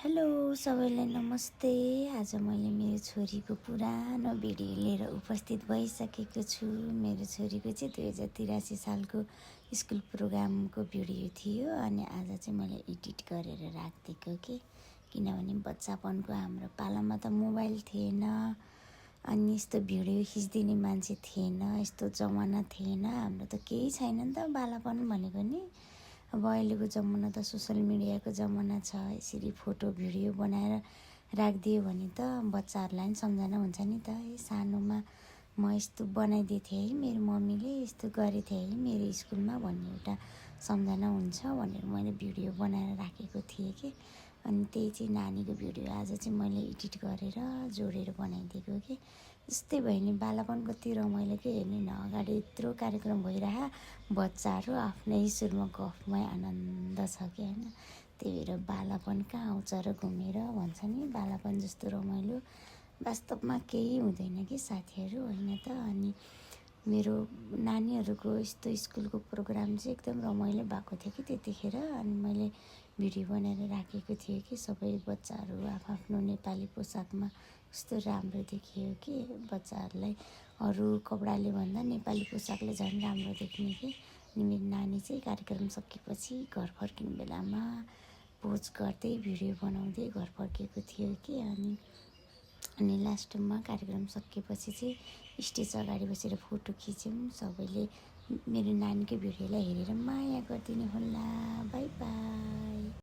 Hello सबैलाई नमस्ते। आज मैले मेरो छोरीको पुरानो भिडियो लिएर उपस्थित भइसकेको छु। मेरो छोरीको चाहिँ 2083 सालको स्कुल प्रोग्रामको भिडियो थियो अनि आज चाहिँ मैले एडिट गरेर राखिदिएको कि किनभने बच्चापनको हाम्रो पालामा त मोबाइल थिएन अनि यस्तो भिडियो खिचिदिने मान्छे थिएन, यस्तो जमाना थिएन, हाम्रो त केही छैन नि त बालापन भनेको नि। अब अहिलेको जमाना त सोसल मिडियाको जमाना छ। यसरी फोटो भिडियो बनाएर राखिदियो भने त बच्चाहरूलाई पनि सम्झना हुन्छ नि त। सानोमा म यस्तो बनाइदिएको थिएँ है, मेरो मम्मीले यस्तो गरेको थिएँ है मेरो स्कुलमा भन्ने एउटा सम्झना हुन्छ भनेर मैले भिडियो बनाएर राखेको थिएँ कि। अनि त्यही चाहिँ नानीको भिडियो आज चाहिँ मैले एडिट गरेर जोडेर बनाइदिएको कि। जस्तै भयो नि बालापन कति रमाइलो के हेर्ने न, अगाडि यत्रो कार्यक्रम भइरह बच्चाहरू आफ्नै सुरमा गफमै आनन्द छ कि होइन। त्यही भएर बालापन कहाँ आउँछ र घुमेर भन्छ नि, बालापन जस्तो रमाइलो वास्तवमा केही हुँदैन कि साथीहरू, होइन त। अनि मेरो नानीहरूको यस्तो स्कुलको प्रोग्राम चाहिँ एकदम रमाइलो भएको थियो कि त्यतिखेर। अनि मैले भिडियो बनाएर राखेको थिएँ कि सबै बच्चाहरू आफ्नो नेपाली पोसाकमा कस्तो राम्रो देखियो कि बच्चाहरूलाई अरू कपडाले भन्दा नेपाली पोसाकले झन् राम्रो देखिने कि। अनि मेरो नानी चाहिँ कार्यक्रम सकेपछि घर फर्किने बेलामा पोज गर्दै भिडियो बनाउँदै घर फर्केको थियो कि। अनि लास्टमा कार्यक्रम सकेपछि चाहिँ स्टेज अगाडि बसेर फोटो खिच्यौँ। सबैले मेरो नानीको भिडियोलाई हेरेर माया गरिदिनु होला। By by.